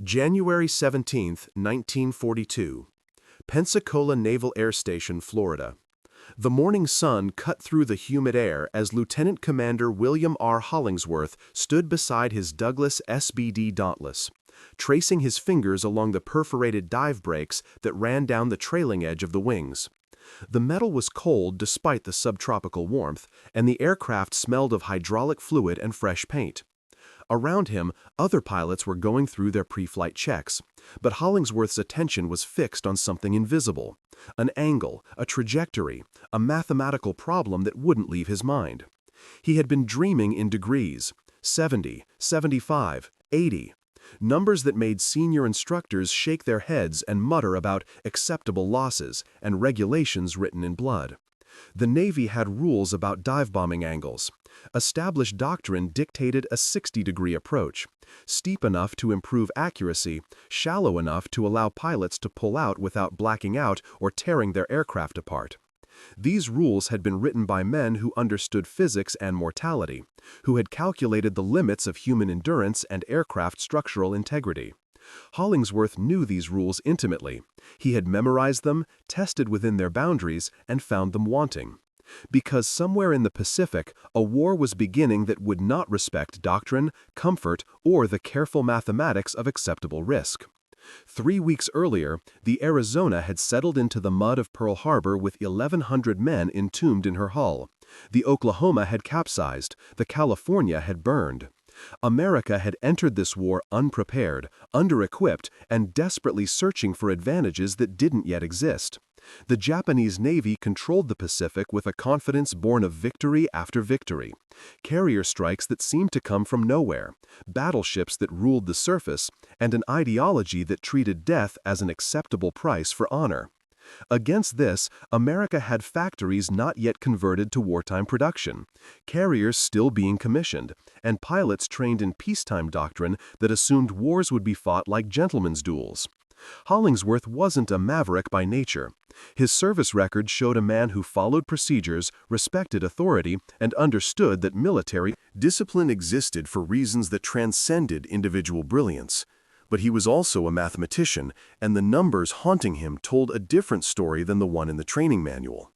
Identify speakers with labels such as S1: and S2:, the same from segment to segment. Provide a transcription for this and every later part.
S1: January 17, 1942. Pensacola Naval Air Station, Florida. The morning sun cut through the humid air as Lieutenant Commander William R. Hollingsworth stood beside his Douglas SBD Dauntless, tracing his fingers along the perforated dive brakes that ran down the trailing edge of the wings. The metal was cold despite the subtropical warmth, and the aircraft smelled of hydraulic fluid and fresh paint. Around him, other pilots were going through their pre-flight checks, but Hollingsworth's attention was fixed on something invisible, an angle, a trajectory, a mathematical problem that wouldn't leave his mind. He had been dreaming in degrees, 70, 75, 80, numbers that made senior instructors shake their heads and mutter about acceptable losses and regulations written in blood. The Navy had rules about dive bombing angles. Established doctrine dictated a 60-degree approach, steep enough to improve accuracy, shallow enough to allow pilots to pull out without blacking out or tearing their aircraft apart. These rules had been written by men who understood physics and mortality, who had calculated the limits of human endurance and aircraft structural integrity. Hollingsworth knew these rules intimately. He had memorized them, tested within their boundaries, and found them wanting. Because somewhere in the Pacific, a war was beginning that would not respect doctrine, comfort, or the careful mathematics of acceptable risk. 3 weeks earlier, the Arizona had settled into the mud of Pearl Harbor with 1,100 men entombed in her hull. The Oklahoma had capsized. The California had burned. America had entered this war unprepared, under-equipped, and desperately searching for advantages that didn't yet exist. The Japanese Navy controlled the Pacific with a confidence born of victory after victory. Carrier strikes that seemed to come from nowhere, battleships that ruled the surface, and an ideology that treated death as an acceptable price for honor. Against this, America had factories not yet converted to wartime production, carriers still being commissioned, and pilots trained in peacetime doctrine that assumed wars would be fought like gentlemen's duels. Hollingsworth wasn't a maverick by nature. His service record showed a man who followed procedures, respected authority, and understood that military discipline existed for reasons that transcended individual brilliance. But he was also a mathematician, and the numbers haunting him told a different story than the one in the training manual.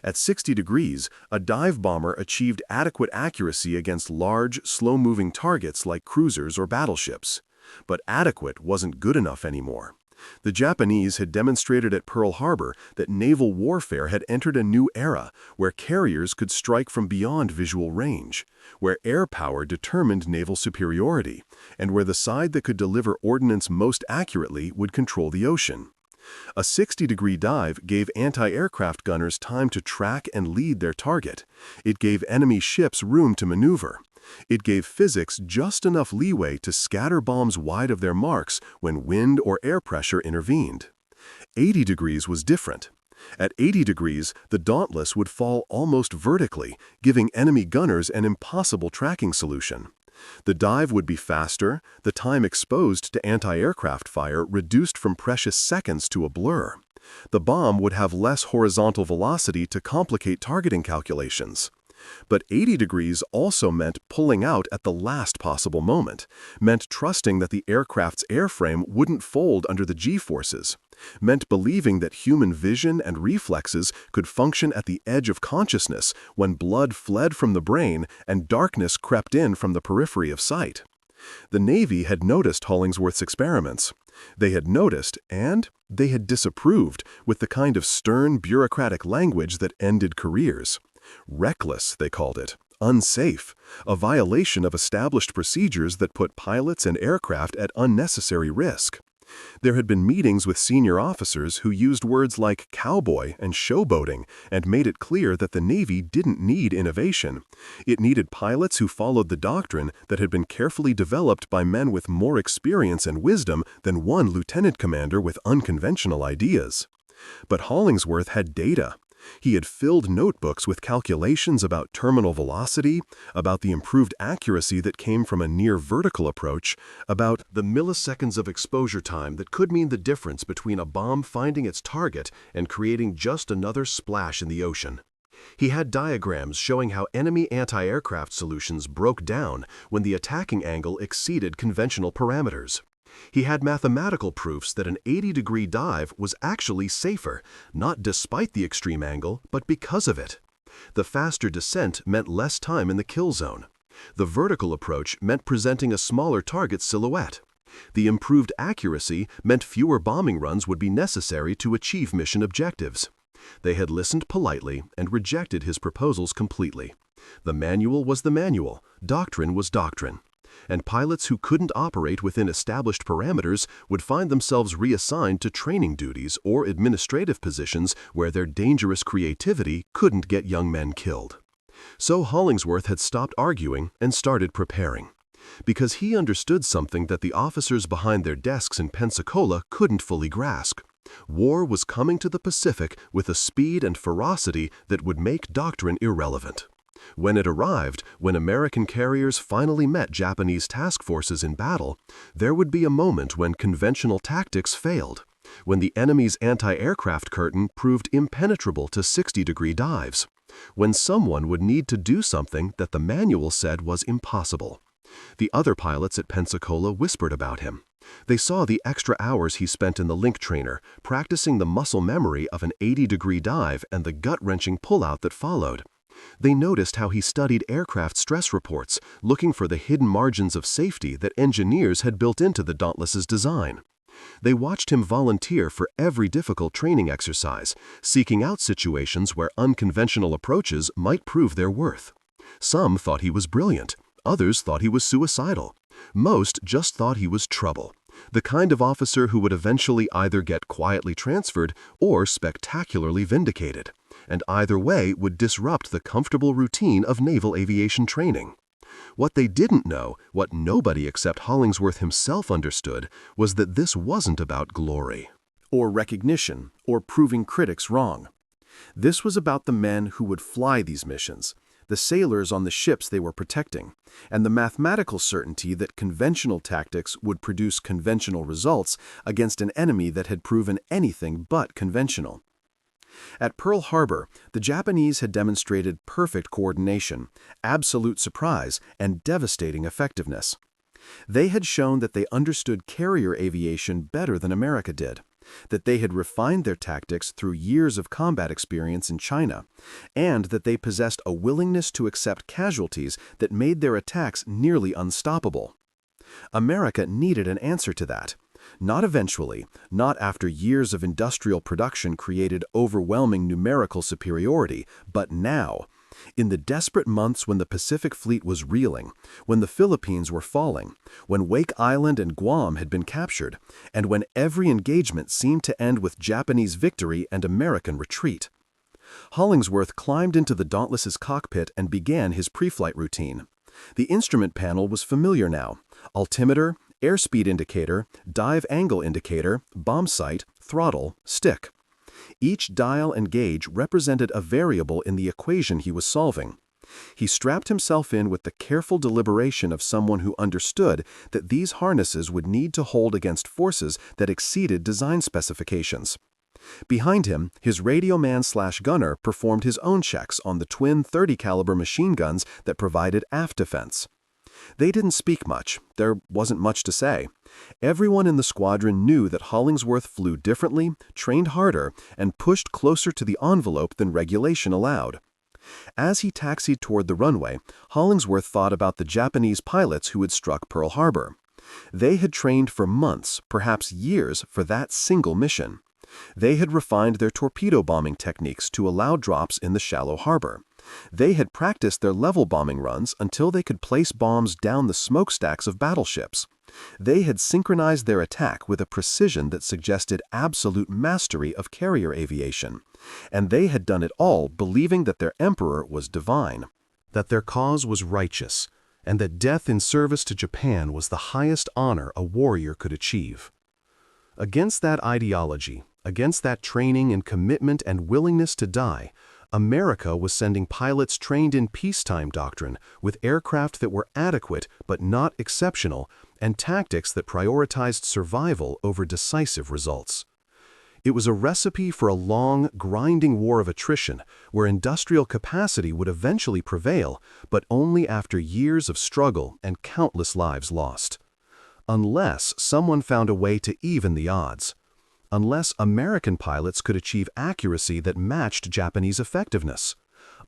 S1: At 60 degrees, a dive bomber achieved adequate accuracy against large, slow-moving targets like cruisers or battleships. But adequate wasn't good enough anymore. The Japanese had demonstrated at Pearl Harbor that naval warfare had entered a new era where carriers could strike from beyond visual range, where air power determined naval superiority, and where the side that could deliver ordnance most accurately would control the ocean. A 60-degree dive gave anti-aircraft gunners time to track and lead their target. It gave enemy ships room to maneuver. It gave physics just enough leeway to scatter bombs wide of their marks when wind or air pressure intervened. 80 degrees was different. At 80 degrees, the Dauntless would fall almost vertically, giving enemy gunners an impossible tracking solution. The dive would be faster, the time exposed to anti-aircraft fire reduced from precious seconds to a blur. The bomb would have less horizontal velocity to complicate targeting calculations. But 80 degrees also meant pulling out at the last possible moment, meant trusting that the aircraft's airframe wouldn't fold under the G-forces, meant believing that human vision and reflexes could function at the edge of consciousness when blood fled from the brain and darkness crept in from the periphery of sight. The Navy had noticed Hollingsworth's experiments. They had noticed, and they had disapproved, with the kind of stern bureaucratic language that ended careers. Reckless, they called it, unsafe, a violation of established procedures that put pilots and aircraft at unnecessary risk. There had been meetings with senior officers who used words like cowboy and showboating and made it clear that the Navy didn't need innovation. It needed pilots who followed the doctrine that had been carefully developed by men with more experience and wisdom than one lieutenant commander with unconventional ideas. But Hollingsworth had data. He had filled notebooks with calculations about terminal velocity, about the improved accuracy that came from a near-vertical approach, about the milliseconds of exposure time that could mean the difference between a bomb finding its target and creating just another splash in the ocean. He had diagrams showing how enemy anti-aircraft solutions broke down when the attacking angle exceeded conventional parameters. He had mathematical proofs that an 80-degree dive was actually safer, not despite the extreme angle, but because of it. The faster descent meant less time in the kill zone. The vertical approach meant presenting a smaller target silhouette. The improved accuracy meant fewer bombing runs would be necessary to achieve mission objectives. They had listened politely and rejected his proposals completely. The manual was the manual, doctrine was doctrine. And pilots who couldn't operate within established parameters would find themselves reassigned to training duties or administrative positions where their dangerous creativity couldn't get young men killed. So Hollingsworth had stopped arguing and started preparing. Because he understood something that the officers behind their desks in Pensacola couldn't fully grasp. War was coming to the Pacific with a speed and ferocity that would make doctrine irrelevant. When it arrived, when American carriers finally met Japanese task forces in battle, there would be a moment when conventional tactics failed, when the enemy's anti-aircraft curtain proved impenetrable to 60-degree dives, when someone would need to do something that the manual said was impossible. The other pilots at Pensacola whispered about him. They saw the extra hours he spent in the link trainer, practicing the muscle memory of an 80-degree dive and the gut-wrenching pullout that followed. They noticed how he studied aircraft stress reports, looking for the hidden margins of safety that engineers had built into the Dauntless's design. They watched him volunteer for every difficult training exercise, seeking out situations where unconventional approaches might prove their worth. Some thought he was brilliant. Others thought he was suicidal. Most just thought he was trouble, the kind of officer who would eventually either get quietly transferred or spectacularly vindicated, and either way would disrupt the comfortable routine of naval aviation training. What they didn't know, what nobody except Hollingsworth himself understood, was that this wasn't about glory, or recognition, or proving critics wrong. This was about the men who would fly these missions, the sailors on the ships they were protecting, and the mathematical certainty that conventional tactics would produce conventional results against an enemy that had proven anything but conventional. At Pearl Harbor, the Japanese had demonstrated perfect coordination, absolute surprise, and devastating effectiveness. They had shown that they understood carrier aviation better than America did, that they had refined their tactics through years of combat experience in China, and that they possessed a willingness to accept casualties that made their attacks nearly unstoppable. America needed an answer to that. Not eventually, not after years of industrial production created overwhelming numerical superiority, but now. In the desperate months when the Pacific Fleet was reeling, when the Philippines were falling, when Wake Island and Guam had been captured, and when every engagement seemed to end with Japanese victory and American retreat. Hollingsworth climbed into the Dauntless's cockpit and began his pre-flight routine. The instrument panel was familiar now: altimeter, airspeed indicator, dive angle indicator, bomb sight, throttle, stick. Each dial and gauge represented a variable in the equation he was solving. He strapped himself in with the careful deliberation of someone who understood that these harnesses would need to hold against forces that exceeded design specifications. Behind him, his radio man/gunner performed his own checks on the twin 30-caliber machine guns that provided aft defense. They didn't speak much. There wasn't much to say. Everyone in the squadron knew that Hollingsworth flew differently, trained harder, and pushed closer to the envelope than regulation allowed. As he taxied toward the runway, Hollingsworth thought about the Japanese pilots who had struck Pearl Harbor. They had trained for months, perhaps years, for that single mission. They had refined their torpedo bombing techniques to allow drops in the shallow harbor. They had practiced their level bombing runs until they could place bombs down the smokestacks of battleships. They had synchronized their attack with a precision that suggested absolute mastery of carrier aviation. And they had done it all believing that their emperor was divine, that their cause was righteous, and that death in service to Japan was the highest honor a warrior could achieve. Against that ideology, against that training and commitment and willingness to die, America was sending pilots trained in peacetime doctrine with aircraft that were adequate but not exceptional and tactics that prioritized survival over decisive results. It was a recipe for a long, grinding war of attrition where industrial capacity would eventually prevail, but only after years of struggle and countless lives lost. unless someone found a way to even the odds. Unless American pilots could achieve accuracy that matched Japanese effectiveness.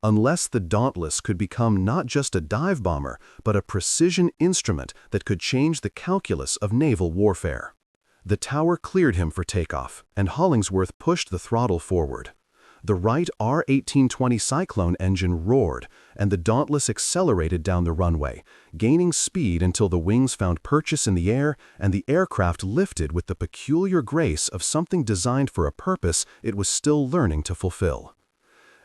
S1: Unless the Dauntless could become not just a dive bomber, but a precision instrument that could change the calculus of naval warfare. The tower cleared him for takeoff, and Hollingsworth pushed the throttle forward. The Wright R-1820 Cyclone engine roared, and the Dauntless accelerated down the runway, gaining speed until the wings found purchase in the air and the aircraft lifted with the peculiar grace of something designed for a purpose it was still learning to fulfill.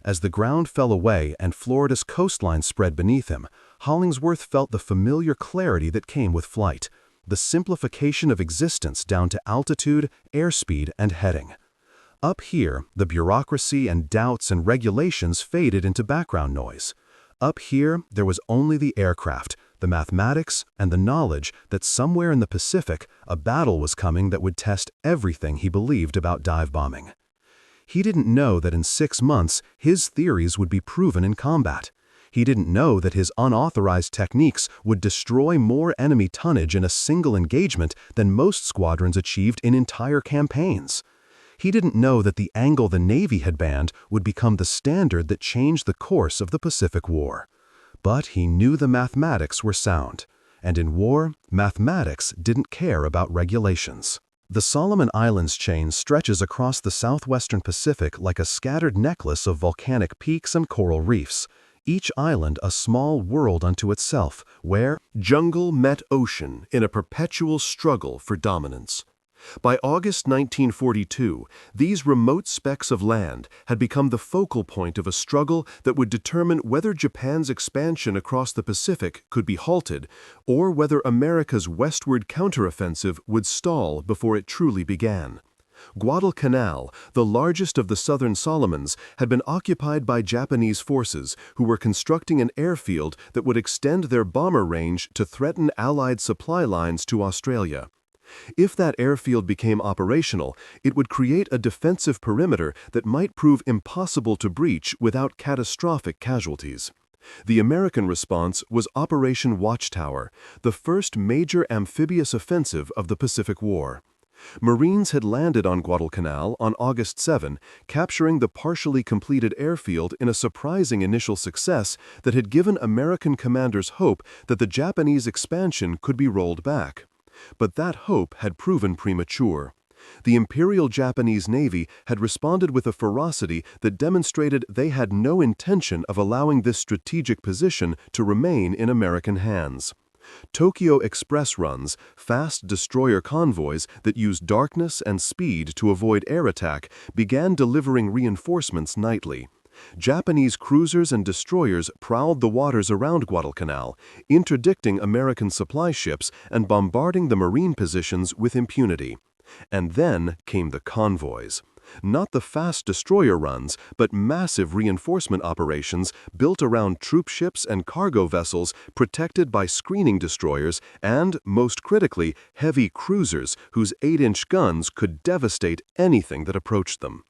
S1: As the ground fell away and Florida's coastline spread beneath him, Hollingsworth felt the familiar clarity that came with flight, the simplification of existence down to altitude, airspeed, and heading. Up here, the bureaucracy and doubts and regulations faded into background noise. Up here, there was only the aircraft, the mathematics, and the knowledge that somewhere in the Pacific, a battle was coming that would test everything he believed about dive bombing. He didn't know that in 6 months, his theories would be proven in combat. He didn't know that his unauthorized techniques would destroy more enemy tonnage in a single engagement than most squadrons achieved in entire campaigns. He didn't know that the angle the Navy had banned would become the standard that changed the course of the Pacific War. But he knew the mathematics were sound, and in war, mathematics didn't care about regulations. The Solomon Islands chain stretches across the southwestern Pacific like a scattered necklace of volcanic peaks and coral reefs, each island a small world unto itself, where jungle met ocean in a perpetual struggle for dominance. By August 1942, these remote specks of land had become the focal point of a struggle that would determine whether Japan's expansion across the Pacific could be halted or whether America's westward counteroffensive would stall before it truly began. Guadalcanal, the largest of the southern Solomons, had been occupied by Japanese forces who were constructing an airfield that would extend their bomber range to threaten Allied supply lines to Australia. If that airfield became operational, it would create a defensive perimeter that might prove impossible to breach without catastrophic casualties. The American response was Operation Watchtower, the first major amphibious offensive of the Pacific War. Marines had landed on Guadalcanal on August 7, capturing the partially completed airfield in a surprising initial success that had given American commanders hope that the Japanese expansion could be rolled back. But that hope had proven premature. The Imperial Japanese Navy had responded with a ferocity that demonstrated they had no intention of allowing this strategic position to remain in American hands. Tokyo Express runs, fast destroyer convoys that used darkness and speed to avoid air attack, began delivering reinforcements nightly. Japanese cruisers and destroyers prowled the waters around Guadalcanal, interdicting American supply ships and bombarding the marine positions with impunity. And then came the convoys. Not the fast destroyer runs, but massive reinforcement operations built around troop ships and cargo vessels protected by screening destroyers and, most critically, heavy cruisers whose 8-inch guns could devastate anything that approached them.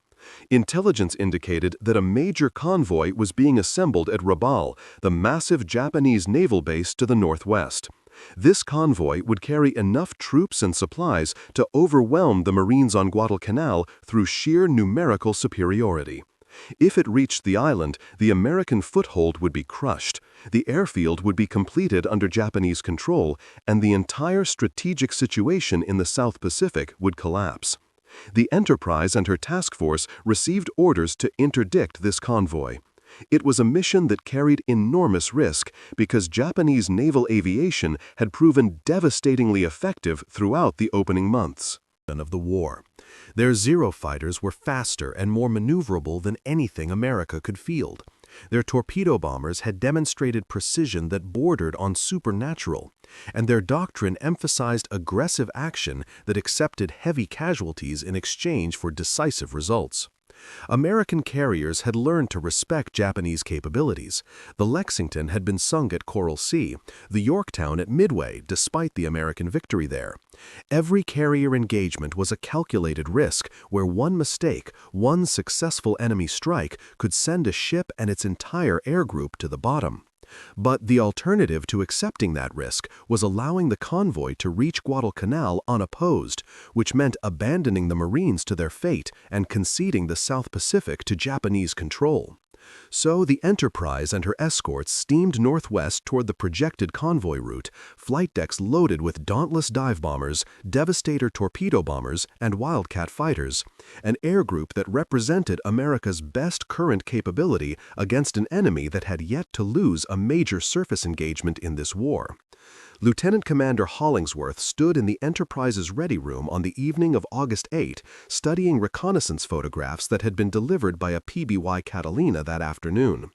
S1: Intelligence indicated that a major convoy was being assembled at Rabaul, the massive Japanese naval base to the northwest. This convoy would carry enough troops and supplies to overwhelm the Marines on Guadalcanal through sheer numerical superiority. If it reached the island, the American foothold would be crushed, the airfield would be completed under Japanese control, and the entire strategic situation in the South Pacific would collapse. The Enterprise and her task force received orders to interdict this convoy. It was a mission that carried enormous risk because Japanese naval aviation had proven devastatingly effective throughout the opening months of the war. Their Zero fighters were faster and more maneuverable than anything America could field. Their torpedo bombers had demonstrated precision that bordered on supernatural, and their doctrine emphasized aggressive action that accepted heavy casualties in exchange for decisive results. American carriers had learned to respect Japanese capabilities. The Lexington had been sunk at Coral Sea, the Yorktown at Midway, despite the American victory there. Every carrier engagement was a calculated risk where one mistake, one successful enemy strike could send a ship and its entire air group to the bottom. But the alternative to accepting that risk was allowing the convoy to reach Guadalcanal unopposed, which meant abandoning the Marines to their fate and conceding the South Pacific to Japanese control. So the Enterprise and her escorts steamed northwest toward the projected convoy route, flight decks loaded with Dauntless dive bombers, Devastator torpedo bombers, and Wildcat fighters, an air group that represented America's best current capability against an enemy that had yet to lose a major surface engagement in this war. Lieutenant Commander Hollingsworth stood in the Enterprise's ready room on the evening of August 8, studying reconnaissance photographs that had been delivered by a PBY Catalina that afternoon.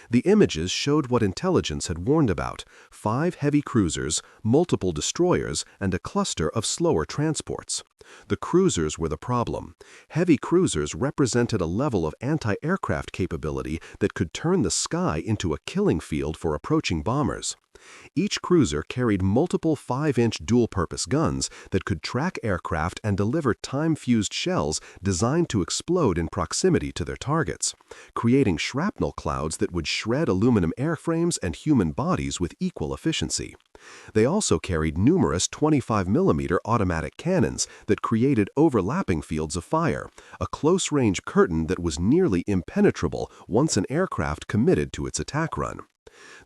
S1: The images showed what intelligence had warned about: 5 heavy cruisers, multiple destroyers, and a cluster of slower transports. The cruisers were the problem. Heavy cruisers represented a level of anti-aircraft capability that could turn the sky into a killing field for approaching bombers. Each cruiser carried multiple 5-inch dual-purpose guns that could track aircraft and deliver time-fused shells designed to explode in proximity to their targets, creating shrapnel clouds that would shred aluminum airframes and human bodies with equal efficiency. They also carried numerous 25mm automatic cannons that created overlapping fields of fire, a close-range curtain that was nearly impenetrable once an aircraft committed to its attack run.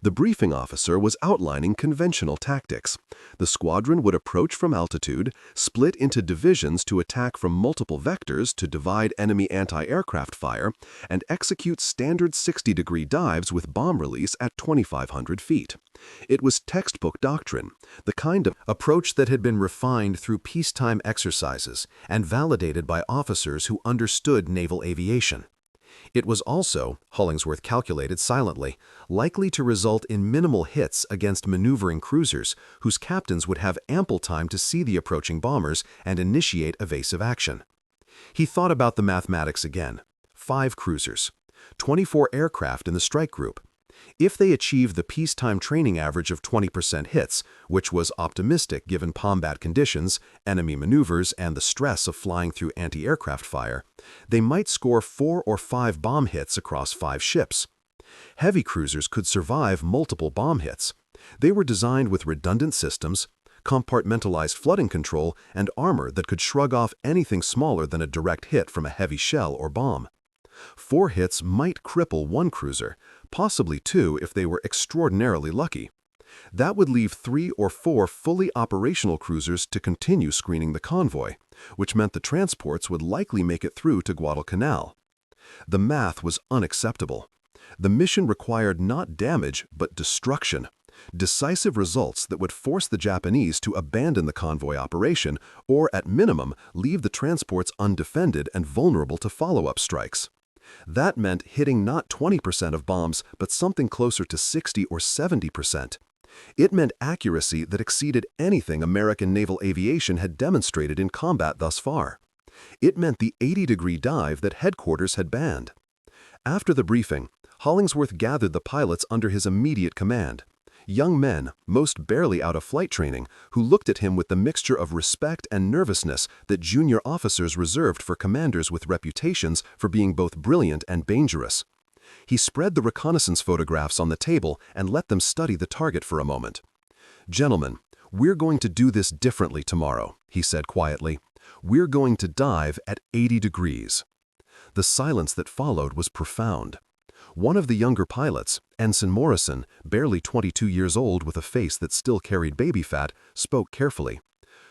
S1: The briefing officer was outlining conventional tactics. The squadron would approach from altitude, split into divisions to attack from multiple vectors to divide enemy anti-aircraft fire, and execute standard 60-degree dives with bomb release at 2,500 feet. It was textbook doctrine, the kind of approach that had been refined through peacetime exercises and validated by officers who understood naval aviation. It was also, Hollingsworth calculated silently, likely to result in minimal hits against maneuvering cruisers whose captains would have ample time to see the approaching bombers and initiate evasive action. He thought about the mathematics again. 5 cruisers, 24 aircraft in the strike group. If they achieved the peacetime training average of 20% hits, which was optimistic given combat conditions, enemy maneuvers, and the stress of flying through anti-aircraft fire, they might score 4 or 5 bomb hits across 5 ships. Heavy cruisers could survive multiple bomb hits. They were designed with redundant systems, compartmentalized flooding control, and armor that could shrug off anything smaller than a direct hit from a heavy shell or bomb. 4 hits might cripple 1 cruiser, possibly 2 if they were extraordinarily lucky. That would leave 3 or 4 fully operational cruisers to continue screening the convoy, which meant the transports would likely make it through to Guadalcanal. The math was unacceptable. The mission required not damage, but destruction. Decisive results that would force the Japanese to abandon the convoy operation or, at minimum, leave the transports undefended and vulnerable to follow-up strikes. That meant hitting not 20% of bombs, but something closer to 60 or 70%. It meant accuracy that exceeded anything American naval aviation had demonstrated in combat thus far. It meant the 80-degree dive that headquarters had banned. After the briefing, Hollingsworth gathered the pilots under his immediate command. Young men, most barely out of flight training, who looked at him with the mixture of respect and nervousness that junior officers reserved for commanders with reputations for being both brilliant and dangerous. He spread the reconnaissance photographs on the table and let them study the target for a moment. "Gentlemen, we're going to do this differently tomorrow," he said quietly. "We're going to dive at 80 degrees." The silence that followed was profound. One of the younger pilots, Ensign Morrison, barely 22 years old with a face that still carried baby fat, spoke carefully.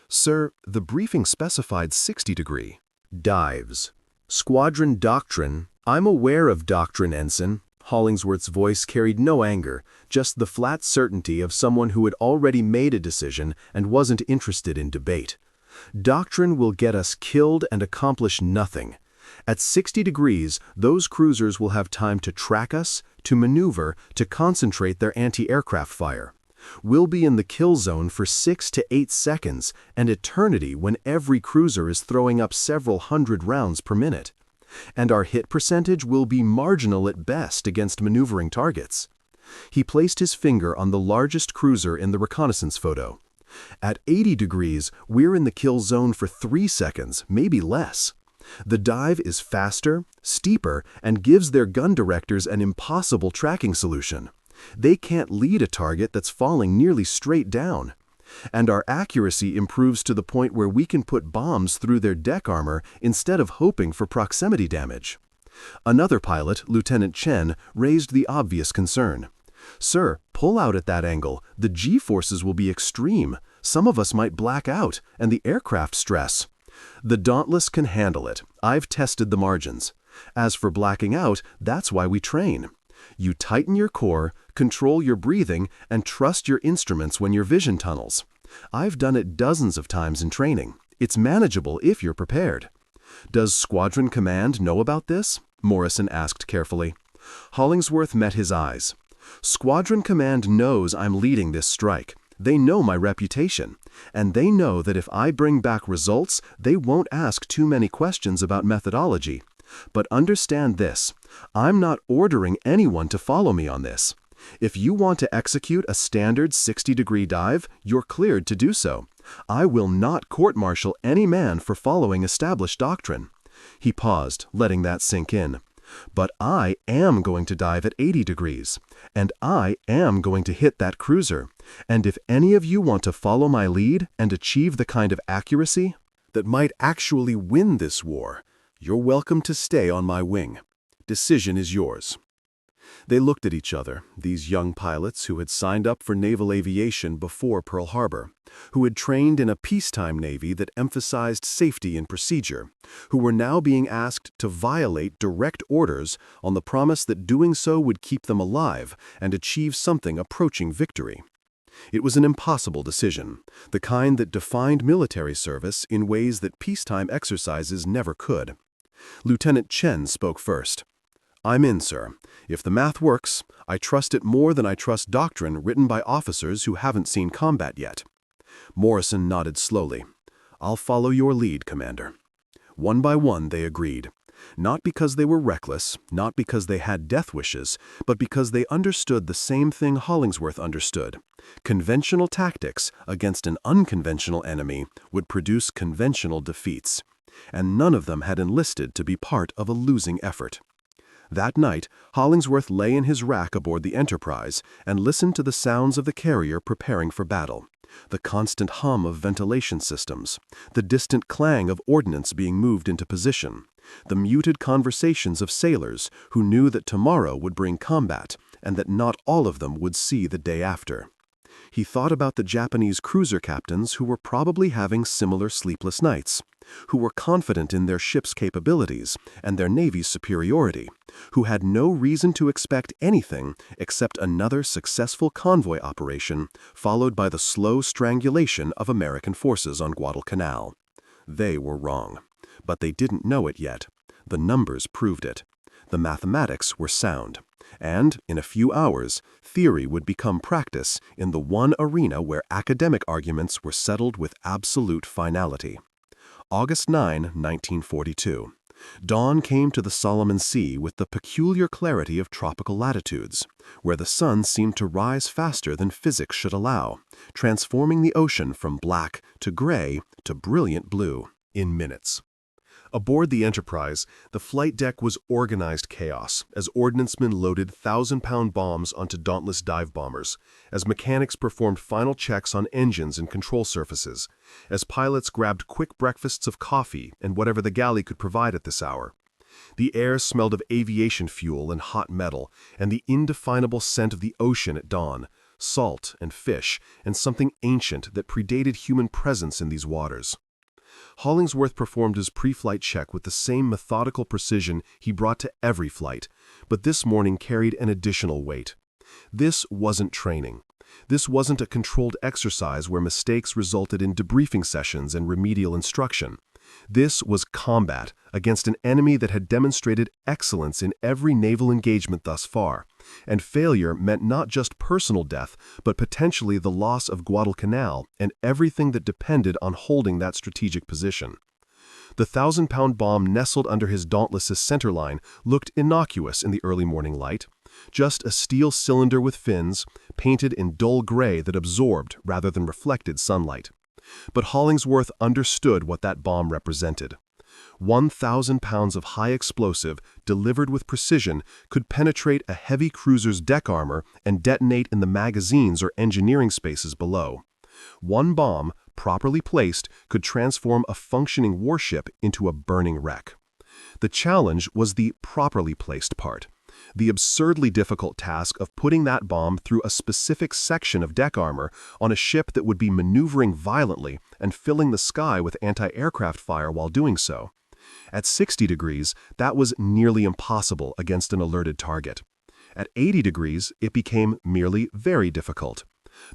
S1: "Sir, the briefing specified 60-degree dives. Squadron doctrine." "I'm aware of doctrine, Ensign." Hollingsworth's voice carried no anger, just the flat certainty of someone who had already made a decision and wasn't interested in debate. "Doctrine will get us killed and accomplish nothing. At 60 degrees, those cruisers will have time to track us, to maneuver, to concentrate their anti-aircraft fire. We'll be in the kill zone for 6 to 8 seconds, an eternity when every cruiser is throwing up several hundred rounds per minute. And our hit percentage will be marginal at best against maneuvering targets." He placed his finger on the largest cruiser in the reconnaissance photo. "At 80 degrees, we're in the kill zone for 3 seconds, maybe less. The dive is faster, steeper, and gives their gun directors an impossible tracking solution. They can't lead a target that's falling nearly straight down. And our accuracy improves to the point where we can put bombs through their deck armor instead of hoping for proximity damage. Another pilot, Lieutenant Chen, raised the obvious concern. "Sir, pull out at that angle. The G-forces will be extreme. Some of us might black out, and the aircraft stress." "The Dauntless can handle it. I've tested the margins. As for blacking out, that's why we train. You tighten your core, control your breathing, and trust your instruments when your vision tunnels. I've done it dozens of times in training. It's manageable if you're prepared." "Does Squadron Command know about this?" Morrison asked carefully. Hollingsworth met his eyes. "Squadron Command knows I'm leading this strike. They know my reputation. And they know that if I bring back results, they won't ask too many questions about methodology. But understand this, I'm not ordering anyone to follow me on this. If you want to execute a standard 60-degree dive, you're cleared to do so. I will not court-martial any man for following established doctrine." He paused, letting that sink in. "But I am going to dive at 80 degrees, and I am going to hit that cruiser. And if any of you want to follow my lead and achieve the kind of accuracy that might actually win this war, you're welcome to stay on my wing. Decision is yours." They looked at each other, these young pilots who had signed up for naval aviation before Pearl Harbor, who had trained in a peacetime Navy that emphasized safety and procedure, who were now being asked to violate direct orders on the promise that doing so would keep them alive and achieve something approaching victory. It was an impossible decision, the kind that defined military service in ways that peacetime exercises never could. Lieutenant Chen spoke first. "I'm in, sir. If the math works, I trust it more than I trust doctrine written by officers who haven't seen combat yet." Morrison nodded slowly. "I'll follow your lead, Commander." One by one they agreed. Not because they were reckless, not because they had death wishes, but because they understood the same thing Hollingsworth understood. Conventional tactics against an unconventional enemy would produce conventional defeats. And none of them had enlisted to be part of a losing effort. That night, Hollingsworth lay in his rack aboard the Enterprise and listened to the sounds of the carrier preparing for battle. The constant hum of ventilation systems, the distant clang of ordnance being moved into position, the muted conversations of sailors who knew that tomorrow would bring combat and that not all of them would see the day after. He thought about the Japanese cruiser captains who were probably having similar sleepless nights, who were confident in their ship's capabilities and their Navy's superiority, who had no reason to expect anything except another successful convoy operation followed by the slow strangulation of American forces on Guadalcanal. They were wrong, but they didn't know it yet. The numbers proved it. The mathematics were sound. And, in a few hours, theory would become practice in the one arena where academic arguments were settled with absolute finality. August 9, 1942. Dawn came to the Solomon Sea with the peculiar clarity of tropical latitudes, where the sun seemed to rise faster than physics should allow, transforming the ocean from black to gray to brilliant blue in minutes. Aboard the Enterprise, the flight deck was organized chaos as ordnancemen loaded 1,000-pound bombs onto Dauntless dive bombers, as mechanics performed final checks on engines and control surfaces, as pilots grabbed quick breakfasts of coffee and whatever the galley could provide at this hour. The air smelled of aviation fuel and hot metal, and the indefinable scent of the ocean at dawn, salt and fish, and something ancient that predated human presence in these waters. Hollingsworth performed his pre-flight check with the same methodical precision he brought to every flight, but this morning carried an additional weight. This wasn't training. This wasn't a controlled exercise where mistakes resulted in debriefing sessions and remedial instruction. This was combat against an enemy that had demonstrated excellence in every naval engagement thus far, and failure meant not just personal death, but potentially the loss of Guadalcanal and everything that depended on holding that strategic position. The 1,000-pound bomb nestled under his Dauntless's centerline looked innocuous in the early morning light, just a steel cylinder with fins, painted in dull gray that absorbed rather than reflected sunlight. But Hollingsworth understood what that bomb represented. 1,000 pounds of high explosive, delivered with precision, could penetrate a heavy cruiser's deck armor and detonate in the magazines or engineering spaces below. One bomb, properly placed, could transform a functioning warship into a burning wreck. The challenge was the properly placed part. The absurdly difficult task of putting that bomb through a specific section of deck armor on a ship that would be maneuvering violently and filling the sky with anti-aircraft fire while doing so. At 60 degrees, that was nearly impossible against an alerted target. At 80 degrees, it became merely very difficult.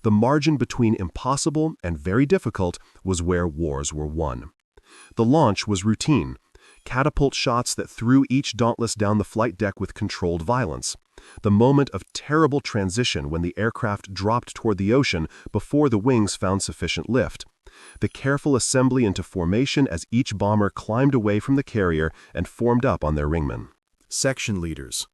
S1: The margin between impossible and very difficult was where wars were won. The launch was routine. Catapult shots that threw each Dauntless down the flight deck with controlled violence. The moment of terrible transition when the aircraft dropped toward the ocean before the wings found sufficient lift. The careful assembly into formation as each bomber climbed away from the carrier and formed up on their wingmen.
S2: Section leaders.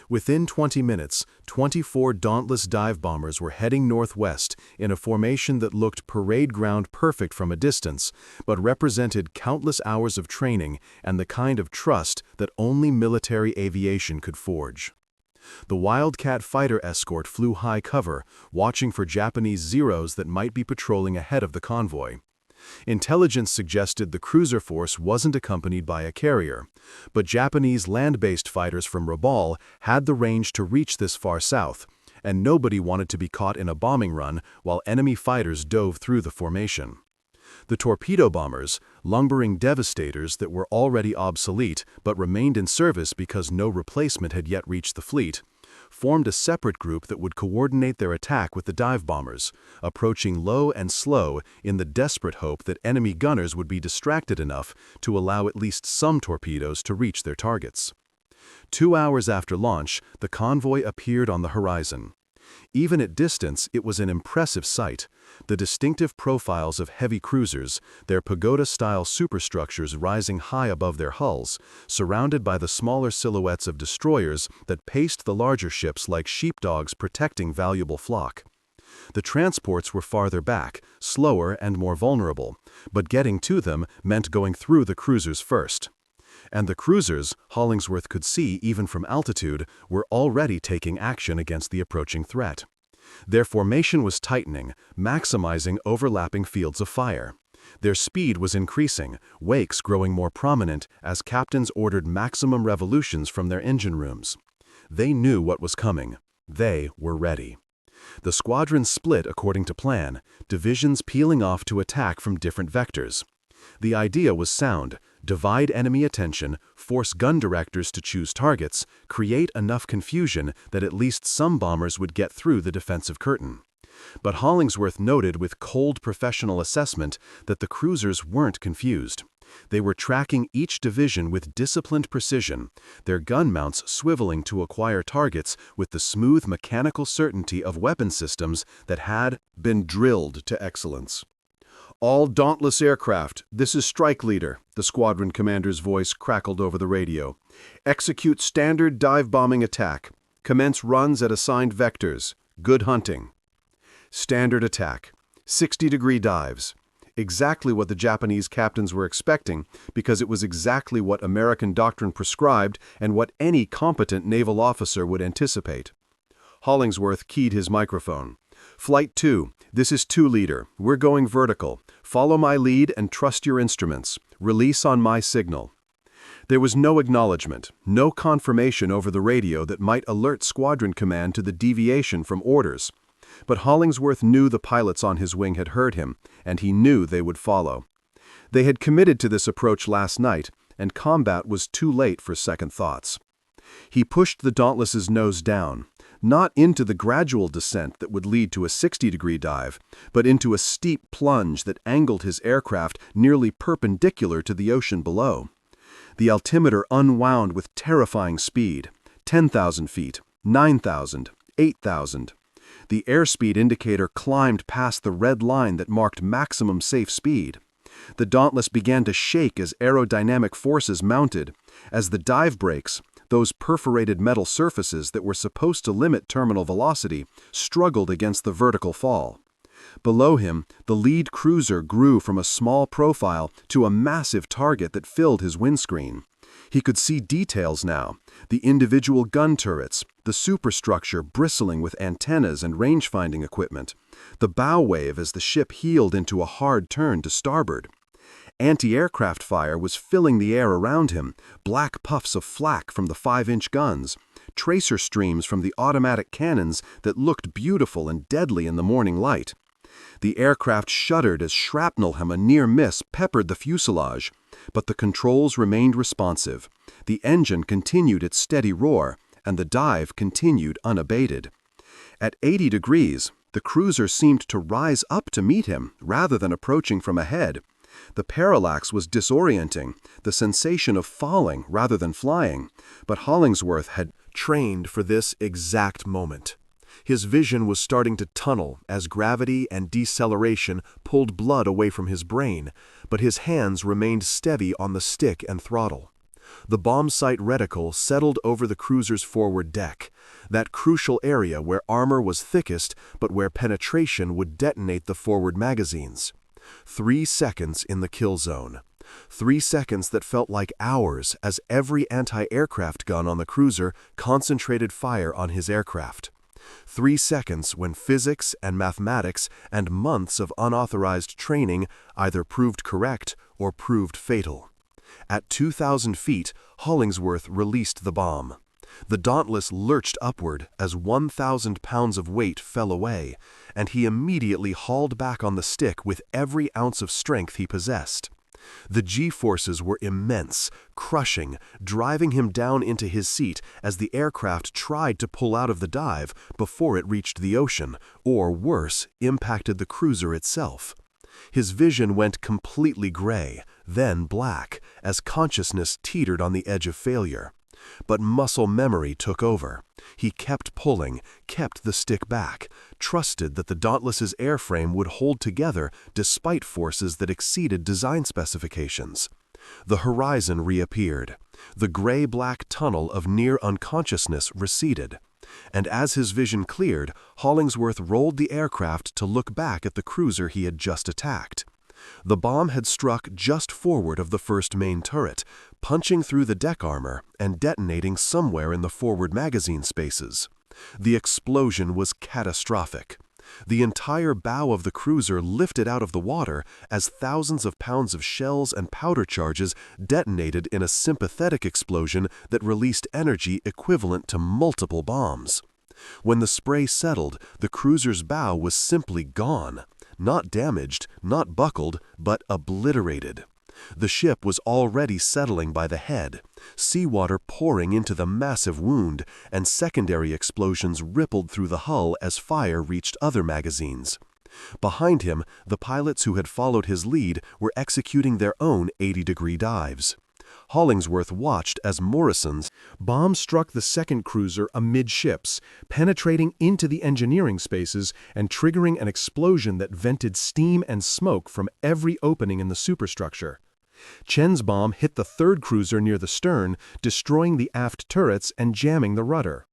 S2: Within 20 minutes, 24 Dauntless dive bombers were heading northwest in a formation that looked parade ground perfect from a distance, but represented countless hours of training and the kind of trust that only military aviation could forge. The Wildcat fighter escort flew high cover, watching for Japanese Zeros that might be patrolling ahead of the convoy. Intelligence suggested the cruiser force wasn't accompanied by a carrier, but Japanese land-based fighters from Rabaul had the range to reach this far south, and nobody wanted to be caught in a bombing run while enemy fighters dove through the formation. The torpedo bombers, lumbering devastators that were already obsolete but remained in service because no replacement had yet reached the fleet, formed a separate group that would coordinate their attack with the dive bombers, approaching low and slow in the desperate hope that enemy gunners would be distracted enough to allow at least some torpedoes to reach their targets. 2 hours after launch, the convoy appeared on the horizon. Even at distance, it was an impressive sight. The distinctive profiles of heavy cruisers, their pagoda-style superstructures rising high above their hulls, surrounded by the smaller silhouettes of destroyers that paced the larger ships like sheepdogs protecting valuable flock. The transports were farther back, slower and more vulnerable, but getting to them meant going through the cruisers first. And the cruisers, Hollingsworth could see even from altitude, were already taking action against the approaching threat. Their formation was tightening, maximizing overlapping fields of fire. Their speed was increasing, wakes growing more prominent as captains ordered maximum revolutions from their engine rooms. They knew what was coming. They were ready. The squadron split according to plan, divisions peeling off to attack from different vectors. The idea was sound: divide enemy attention, force gun directors to choose targets, create enough confusion that at least some bombers would get through the defensive curtain. But Hollingsworth noted with cold professional assessment that the cruisers weren't confused. They were tracking each division with disciplined precision, their gun mounts swiveling to acquire targets with the smooth mechanical certainty of weapon systems that had been drilled to excellence. "All Dauntless aircraft, this is Strike Leader," the squadron commander's voice crackled over the radio. "Execute standard dive-bombing attack. Commence runs at assigned vectors. Good hunting." Standard attack. 60-degree dives. Exactly what the Japanese captains were expecting, because it was exactly what American doctrine prescribed and what any competent naval officer would anticipate. Hollingsworth keyed his microphone. "Flight 2, this is 2 Leader. We're going vertical. Follow my lead and trust your instruments. Release on my signal." There was no acknowledgement, no confirmation over the radio that might alert squadron command to the deviation from orders. But Hollingsworth knew the pilots on his wing had heard him, and he knew they would follow. They had committed to this approach last night, and combat was too late for second thoughts. He pushed the Dauntless's nose down, not into the gradual descent that would lead to a 60-degree dive, but into a steep plunge that angled his aircraft nearly perpendicular to the ocean below. The altimeter unwound with terrifying speed: 10,000 feet, 9,000, 8,000. The airspeed indicator climbed past the red line that marked maximum safe speed. The Dauntless began to shake as aerodynamic forces mounted, as the dive brakes, those perforated metal surfaces that were supposed to limit terminal velocity, struggled against the vertical fall.
S1: Below him, the lead cruiser grew from a small profile to a massive target that filled his windscreen. He could see details now, the individual gun turrets, the superstructure bristling with antennas and range-finding equipment, the bow wave as the ship heeled into a hard turn to starboard. Anti-aircraft fire was filling the air around him, black puffs of flak from the 5-inch guns, tracer streams from the automatic cannons that looked beautiful and deadly in the morning light. The aircraft shuddered as shrapnel from a near miss peppered the fuselage, but the controls remained responsive. The engine continued its steady roar, and the dive continued unabated. At 80 degrees, the cruiser seemed to rise up to meet him rather than approaching from ahead. The parallax was disorienting, the sensation of falling rather than flying, but Hollingsworth had trained for this exact moment. His vision was starting to tunnel as gravity and deceleration pulled blood away from his brain, but his hands remained steady on the stick and throttle. The bomb sight reticle settled over the cruiser's forward deck, that crucial area where armor was thickest but where penetration would detonate the forward magazines. 3 seconds in the kill zone. 3 seconds that felt like hours as every anti-aircraft gun on the cruiser concentrated fire on his aircraft. 3 seconds when physics and mathematics and months of unauthorized training either proved correct or proved fatal. At 2,000 feet, Hollingsworth released the bomb. The Dauntless lurched upward as 1,000 pounds of weight fell away, and he immediately hauled back on the stick with every ounce of strength he possessed. The G-forces were immense, crushing, driving him down into his seat as the aircraft tried to pull out of the dive before it reached the ocean, or worse, impacted the cruiser itself. His vision went completely gray, then black, as consciousness teetered on the edge of failure. But muscle memory took over. He kept pulling, kept the stick back, trusted that the Dauntless's airframe would hold together despite forces that exceeded design specifications. The horizon reappeared. The gray-black tunnel of near unconsciousness receded. And as his vision cleared, Hollingsworth rolled the aircraft to look back at the cruiser he had just attacked. The bomb had struck just forward of the first main turret, punching through the deck armor and detonating somewhere in the forward magazine spaces. The explosion was catastrophic. The entire bow of the cruiser lifted out of the water as thousands of pounds of shells and powder charges detonated in a sympathetic explosion that released energy equivalent to multiple bombs. When the spray settled, the cruiser's bow was simply gone. Not damaged, not buckled, but obliterated. The ship was already settling by the head, seawater pouring into the massive wound, and secondary explosions rippled through the hull as fire reached other magazines. Behind him, the pilots who had followed his lead were executing their own 80-degree dives. Hollingsworth watched as Morrison's bomb struck the second cruiser amidships, penetrating into the engineering spaces and triggering an explosion that vented steam and smoke from every opening in the superstructure. Chen's bomb hit the third cruiser near the stern, destroying the aft turrets and jamming the rudder.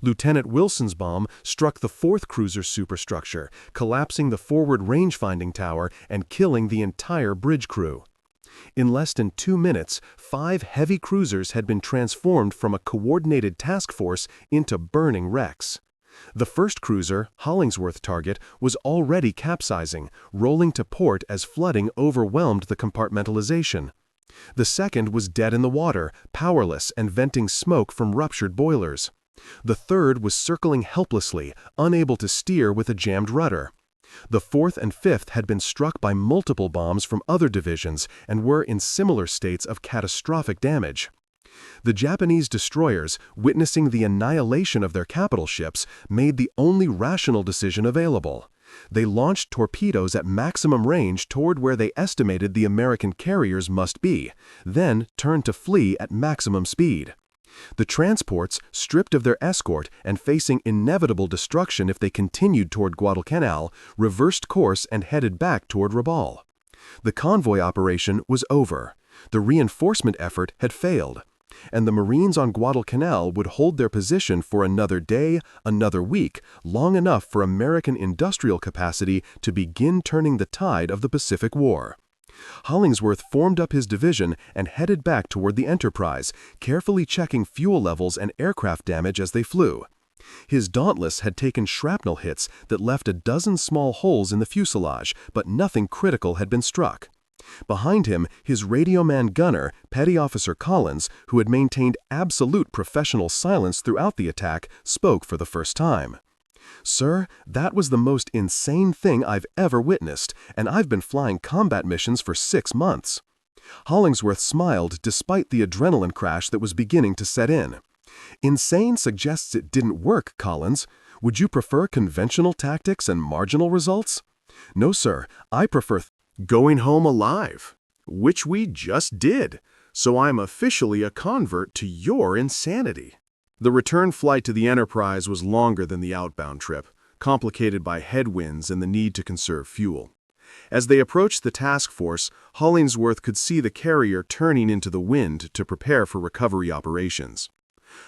S1: Lieutenant Wilson's bomb struck the fourth cruiser's superstructure, collapsing the forward range-finding tower and killing the entire bridge crew. In less than 2 minutes, 5 heavy cruisers had been transformed from a coordinated task force into burning wrecks. The first cruiser, Hollingsworth target, was already capsizing, rolling to port as flooding overwhelmed the compartmentalization. The second was dead in the water, powerless and venting smoke from ruptured boilers. The third was circling helplessly, unable to steer with a jammed rudder. The fourth and fifth had been struck by multiple bombs from other divisions and were in similar states of catastrophic damage. The Japanese destroyers, witnessing the annihilation of their capital ships, made the only rational decision available. They launched torpedoes at maximum range toward where they estimated the American carriers must be, then turned to flee at maximum speed. The transports, stripped of their escort and facing inevitable destruction if they continued toward Guadalcanal, reversed course and headed back toward Rabaul. The convoy operation was over. The reinforcement effort had failed. and the Marines on Guadalcanal would hold their position for another day, another week, long enough for American industrial capacity to begin turning the tide of the Pacific War. Hollingsworth formed up his division and headed back toward the Enterprise, carefully checking fuel levels and aircraft damage as they flew. His Dauntless had taken shrapnel hits that left a dozen small holes in the fuselage, but nothing critical had been struck. Behind him, his radioman gunner, Petty Officer Collins, who had maintained absolute professional silence throughout the attack, spoke for the first time. "Sir, that was the most insane thing I've ever witnessed, and I've been flying combat missions for 6 months." Hollingsworth smiled despite the adrenaline crash that was beginning to set in. "Insane suggests it didn't work, Collins. Would you prefer conventional tactics and marginal results?" "No, sir. I prefer going home alive, which we just did, so I'm officially a convert to your insanity." The return flight to the Enterprise was longer than the outbound trip, complicated by headwinds and the need to conserve fuel. As they approached the task force, Hollingsworth could see the carrier turning into the wind to prepare for recovery operations.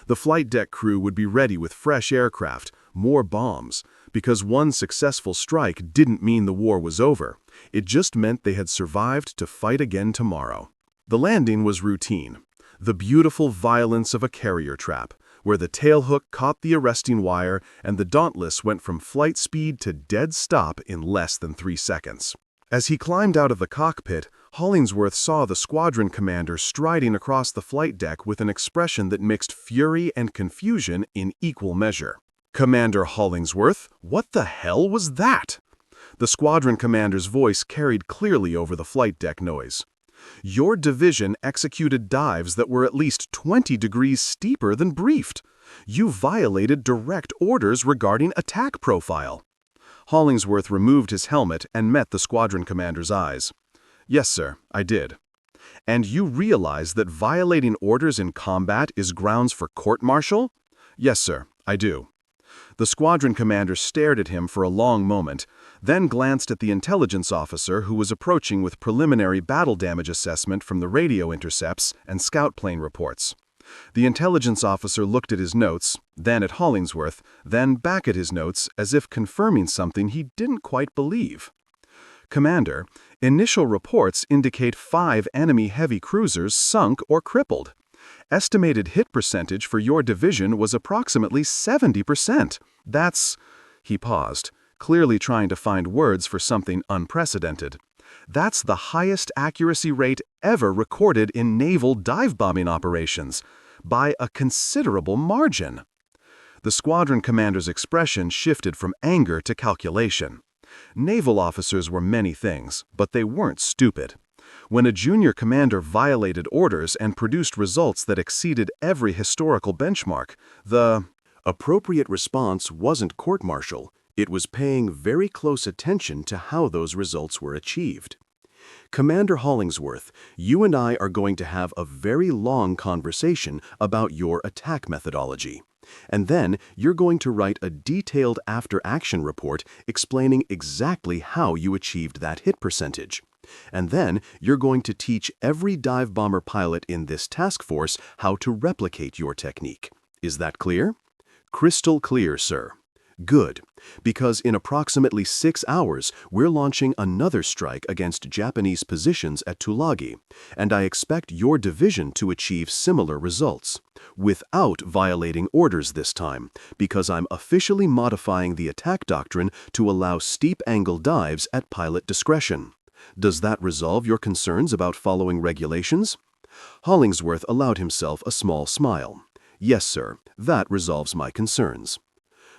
S1: The flight deck crew would be ready with fresh aircraft, more bombs, because one successful strike didn't mean the war was over. It just meant they had survived to fight again tomorrow. The landing was routine, the beautiful violence of a carrier trap, where the tailhook caught the arresting wire and the Dauntless went from flight speed to dead stop in less than 3 seconds. As he climbed out of the cockpit, Hollingsworth saw the squadron commander striding across the flight deck with an expression that mixed fury and confusion in equal measure. "Commander Hollingsworth, what the hell was that?" The squadron commander's voice carried clearly over the flight deck noise. "Your division executed dives that were at least 20 degrees steeper than briefed. You violated direct orders regarding attack profile." Hollingsworth removed his helmet and met the squadron commander's eyes. "Yes, sir, I did." "And you realize that violating orders in combat is grounds for court-martial?" "Yes, sir, I do." The squadron commander stared at him for a long moment, then glanced at the intelligence officer who was approaching with preliminary battle damage assessment from the radio intercepts and scout plane reports. The intelligence officer looked at his notes, then at Hollingsworth, then back at his notes as if confirming something he didn't quite believe. "Commander, initial reports indicate 5 enemy heavy cruisers sunk or crippled. Estimated hit percentage for your division was approximately 70%. That's—" He paused, clearly trying to find words for something unprecedented. "That's the highest accuracy rate ever recorded in naval dive-bombing operations, by a considerable margin." The squadron commander's expression shifted from anger to calculation. Naval officers were many things, but they weren't stupid. When a junior commander violated orders and produced results that exceeded every historical benchmark, the appropriate response wasn't court-martial. It was paying very close attention to how those results were achieved. "Commander Hollingsworth, you and I are going to have a very long conversation about your attack methodology. And then you're going to write a detailed after-action report explaining exactly how you achieved that hit percentage. And then you're going to teach every dive bomber pilot in this task force how to replicate your technique. Is that clear?" "Crystal clear, sir." "Good, because in approximately 6 hours, we're launching another strike against Japanese positions at Tulagi, and I expect your division to achieve similar results, without violating orders this time, because I'm officially modifying the attack doctrine to allow steep-angle dives at pilot discretion. Does that resolve your concerns about following regulations?" Hollingsworth allowed himself a small smile. "Yes, sir, that resolves my concerns."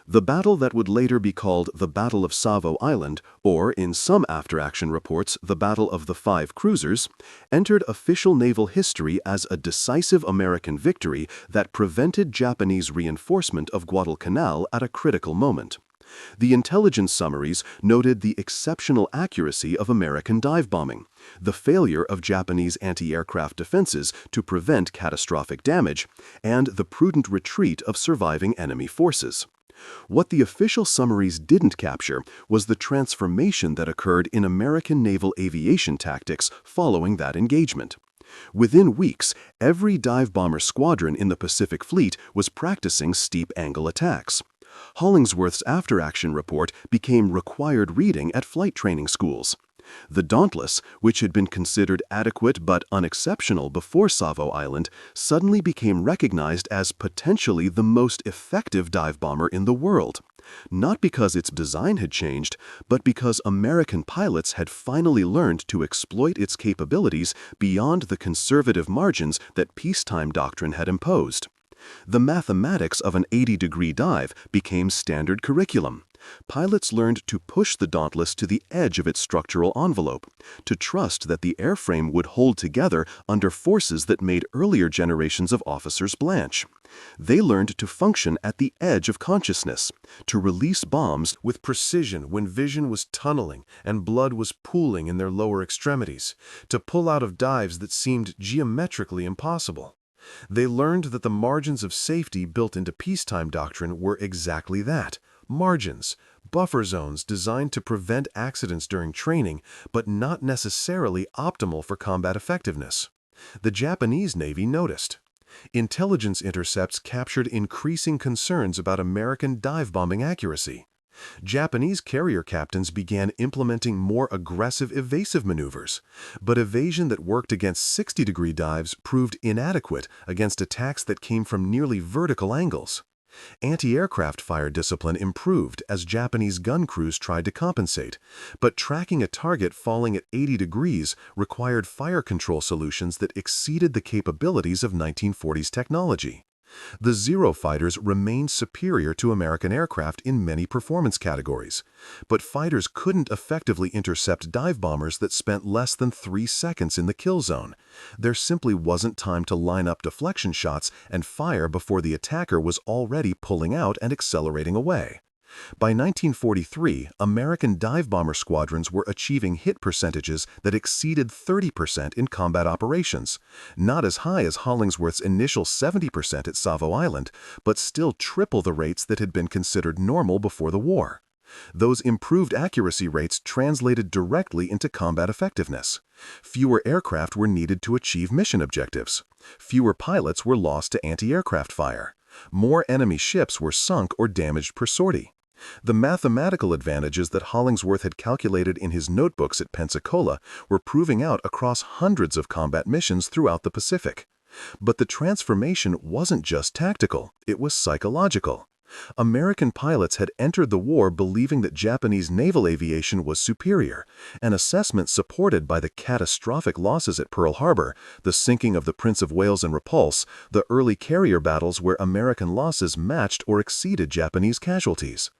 S1: The battle that would later be called the Battle of Savo Island, or in some after-action reports, the Battle of the 5 Cruisers, entered official naval history as a decisive American victory that prevented Japanese reinforcement of Guadalcanal at a critical moment. The intelligence summaries noted the exceptional accuracy of American dive bombing, the failure of Japanese anti-aircraft defenses to prevent catastrophic damage, and the prudent retreat of surviving enemy forces. What the official summaries didn't capture was the transformation that occurred in American naval aviation tactics following that engagement. Within weeks, every dive bomber squadron in the Pacific Fleet was practicing steep-angle attacks. Hollingsworth's after-action report became required reading at flight training schools. The Dauntless, which had been considered adequate but unexceptional before Savo Island, suddenly became recognized as potentially the most effective dive bomber in the world. Not because its design had changed, but because American pilots had finally learned to exploit its capabilities beyond the conservative margins that peacetime doctrine had imposed. The mathematics of an 80-degree dive became standard curriculum. Pilots learned to push the Dauntless to the edge of its structural envelope, to trust that the airframe would hold together under forces that made earlier generations of officers blanch. They learned to function at the edge of consciousness, to release bombs with precision when vision was tunneling and blood was pooling in their lower extremities, to pull out of dives that seemed geometrically impossible. They learned that the margins of safety built into peacetime doctrine were exactly that. Margins, buffer zones designed to prevent accidents during training, but not necessarily optimal for combat effectiveness. The Japanese Navy noticed. Intelligence intercepts captured increasing concerns about American dive-bombing accuracy. Japanese carrier captains began implementing more aggressive evasive maneuvers, but evasion that worked against 60-degree dives proved inadequate against attacks that came from nearly vertical angles. Anti-aircraft fire discipline improved as Japanese gun crews tried to compensate, but tracking a target falling at 80 degrees required fire control solutions that exceeded the capabilities of 1940s technology. The Zero fighters remained superior to American aircraft in many performance categories, but fighters couldn't effectively intercept dive bombers that spent less than 3 seconds in the kill zone. There simply wasn't time to line up deflection shots and fire before the attacker was already pulling out and accelerating away. By 1943, American dive bomber squadrons were achieving hit percentages that exceeded 30% in combat operations, not as high as Hollingsworth's initial 70% at Savo Island, but still triple the rates that had been considered normal before the war. Those improved accuracy rates translated directly into combat effectiveness. Fewer aircraft were needed to achieve mission objectives. Fewer pilots were lost to anti-aircraft fire. More enemy ships were sunk or damaged per sortie. The mathematical advantages that Hollingsworth had calculated in his notebooks at Pensacola were proving out across hundreds of combat missions throughout the Pacific. But the transformation wasn't just tactical, it was psychological. American pilots had entered the war believing that Japanese naval aviation was superior, an assessment supported by the catastrophic losses at Pearl Harbor, the sinking of the Prince of Wales and Repulse, the early carrier battles where American losses matched or exceeded Japanese casualties.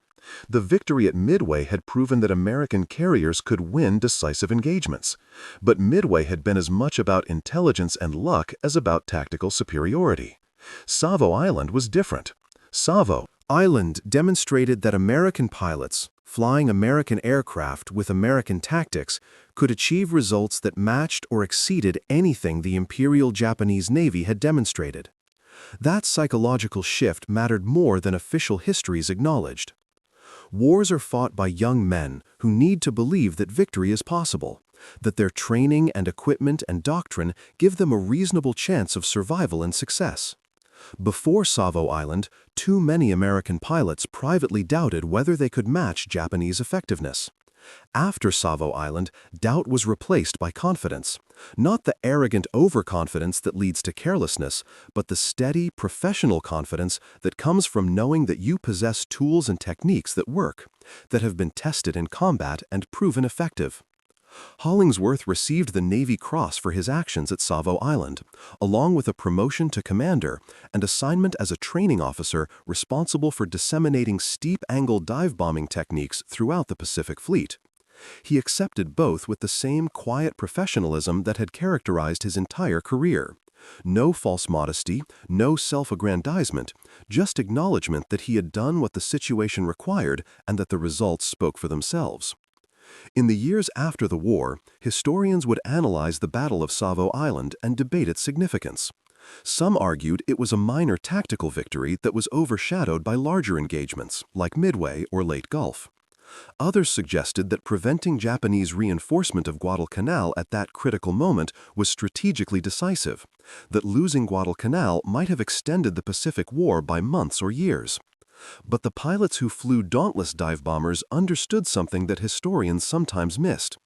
S1: The victory at Midway had proven that American carriers could win decisive engagements, but Midway had been as much about intelligence and luck as about tactical superiority. Savo Island was different. Savo Island demonstrated that American pilots, flying American aircraft with American tactics, could achieve results that matched or exceeded anything the Imperial Japanese Navy had demonstrated. That psychological shift mattered more than official histories acknowledged. Wars are fought by young men who need to believe that victory is possible, that their training and equipment and doctrine give them a reasonable chance of survival and success. Before Savo Island, too many American pilots privately doubted whether they could match Japanese effectiveness. After Savo Island, doubt was replaced by confidence, not the arrogant overconfidence that leads to carelessness, but the steady, professional confidence that comes from knowing that you possess tools and techniques that work, that have been tested in combat and proven effective. Hollingsworth received the Navy Cross for his actions at Savo Island, along with a promotion to commander and assignment as a training officer responsible for disseminating steep-angle dive-bombing techniques throughout the Pacific Fleet. He accepted both with the same quiet professionalism that had characterized his entire career. No false modesty, no self-aggrandizement, just acknowledgement that he had done what the situation required and that the results spoke for themselves. In the years after the war, historians would analyze the Battle of Savo Island and debate its significance. Some argued it was a minor tactical victory that was overshadowed by larger engagements, like Midway or Leyte Gulf. Others suggested that preventing Japanese reinforcement of Guadalcanal at that critical moment was strategically decisive, that losing Guadalcanal might have extended the Pacific War by months or years. But the pilots who flew Dauntless dive bombers understood something that historians sometimes missed.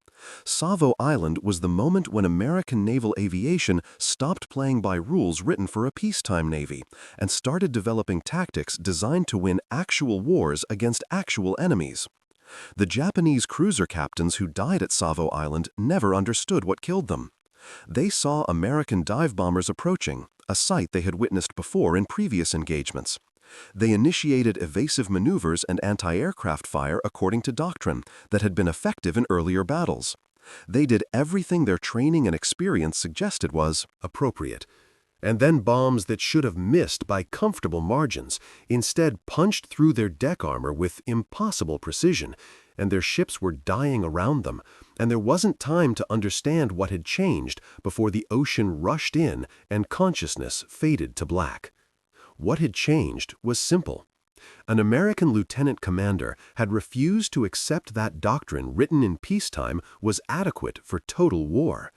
S1: Savo Island was the moment when American naval aviation stopped playing by rules written for a peacetime navy and started developing tactics designed to win actual wars against actual enemies. The Japanese cruiser captains who died at Savo Island never understood what killed them. They saw American dive bombers approaching, a sight they had witnessed before in previous engagements. They initiated evasive maneuvers and anti-aircraft fire according to doctrine that had been effective in earlier battles. They did everything their training and experience suggested was appropriate. And then bombs that should have missed by comfortable margins instead punched through their deck armor with impossible precision, and their ships were dying around them, and there wasn't time to understand what had changed before the ocean rushed in and consciousness faded to black. What had changed was simple. An American lieutenant commander had refused to accept that doctrine written in peacetime was adequate for total war.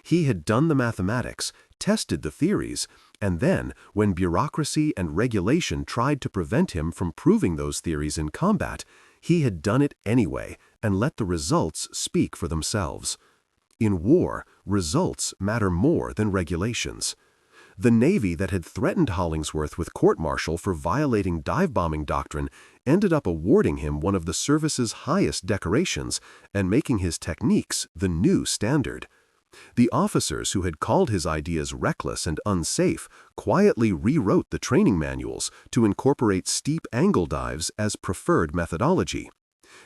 S1: He had done the mathematics, tested the theories, and then, when bureaucracy and regulation tried to prevent him from proving those theories in combat, he had done it anyway and let the results speak for themselves. In war, results matter more than regulations. The Navy that had threatened Hollingsworth with court-martial for violating dive-bombing doctrine ended up awarding him one of the service's highest decorations and making his techniques the new standard. The officers who had called his ideas reckless and unsafe quietly rewrote the training manuals to incorporate steep angle dives as preferred methodology.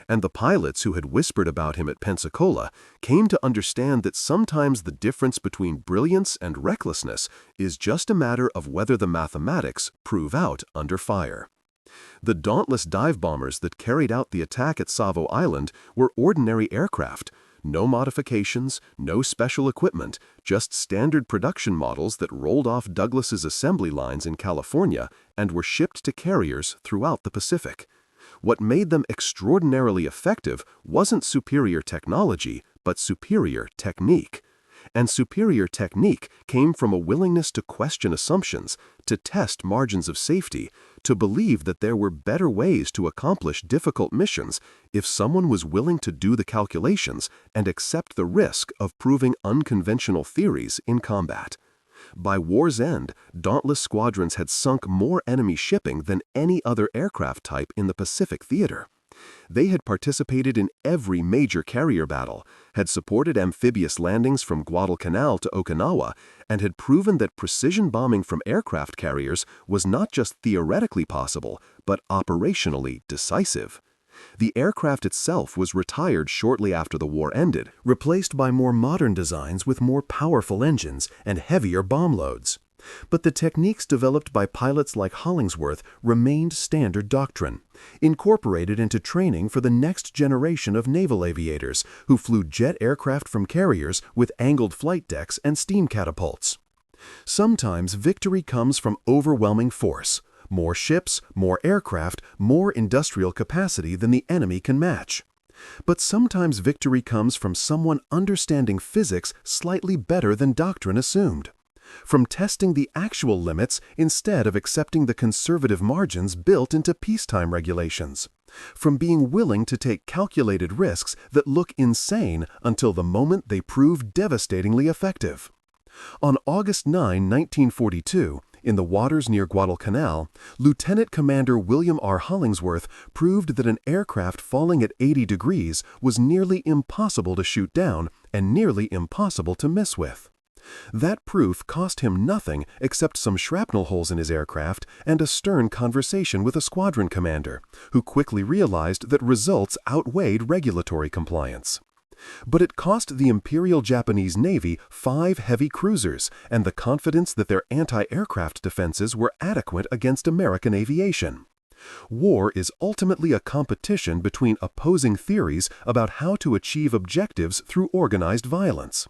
S1: And the pilots who had whispered about him at Pensacola came to understand that sometimes the difference between brilliance and recklessness is just a matter of whether the mathematics prove out under fire. The Dauntless dive bombers that carried out the attack at Savo Island were ordinary aircraft. No modifications, no special equipment, just standard production models that rolled off Douglas's assembly lines in California and were shipped to carriers throughout the Pacific. What made them extraordinarily effective wasn't superior technology, but superior technique. And superior technique came from a willingness to question assumptions, to test margins of safety, to believe that there were better ways to accomplish difficult missions if someone was willing to do the calculations and accept the risk of proving unconventional theories in combat. By war's end, Dauntless squadrons had sunk more enemy shipping than any other aircraft type in the Pacific theater. They had participated in every major carrier battle, had supported amphibious landings from Guadalcanal to Okinawa, and had proven that precision bombing from aircraft carriers was not just theoretically possible, but operationally decisive. The aircraft itself was retired shortly after the war ended, replaced by more modern designs with more powerful engines and heavier bomb loads. But the techniques developed by pilots like Hollingsworth remained standard doctrine, incorporated into training for the next generation of naval aviators who flew jet aircraft from carriers with angled flight decks and steam catapults. Sometimes victory comes from overwhelming force. More ships, more aircraft, more industrial capacity than the enemy can match. But sometimes victory comes from someone understanding physics slightly better than doctrine assumed. From testing the actual limits instead of accepting the conservative margins built into peacetime regulations. From being willing to take calculated risks that look insane until the moment they prove devastatingly effective. On August 9, 1942, in the waters near Guadalcanal, Lieutenant Commander William R. Hollingsworth proved that an aircraft falling at 80 degrees was nearly impossible to shoot down and nearly impossible to miss with. That proof cost him nothing except some shrapnel holes in his aircraft and a stern conversation with a squadron commander, who quickly realized that results outweighed regulatory compliance. But it cost the Imperial Japanese Navy 5 heavy cruisers and the confidence that their anti-aircraft defenses were adequate against American aviation. War is ultimately a competition between opposing theories about how to achieve objectives through organized violence.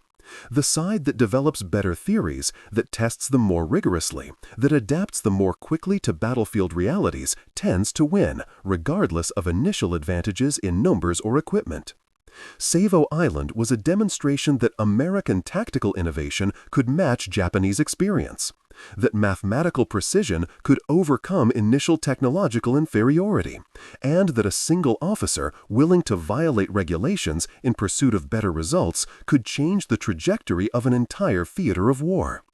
S1: The side that develops better theories, that tests them more rigorously, that adapts them more quickly to battlefield realities, tends to win, regardless of initial advantages in numbers or equipment. Savo Island was a demonstration that American tactical innovation could match Japanese experience, that mathematical precision could overcome initial technological inferiority, and that a single officer willing to violate regulations in pursuit of better results could change the trajectory of an entire theater of war.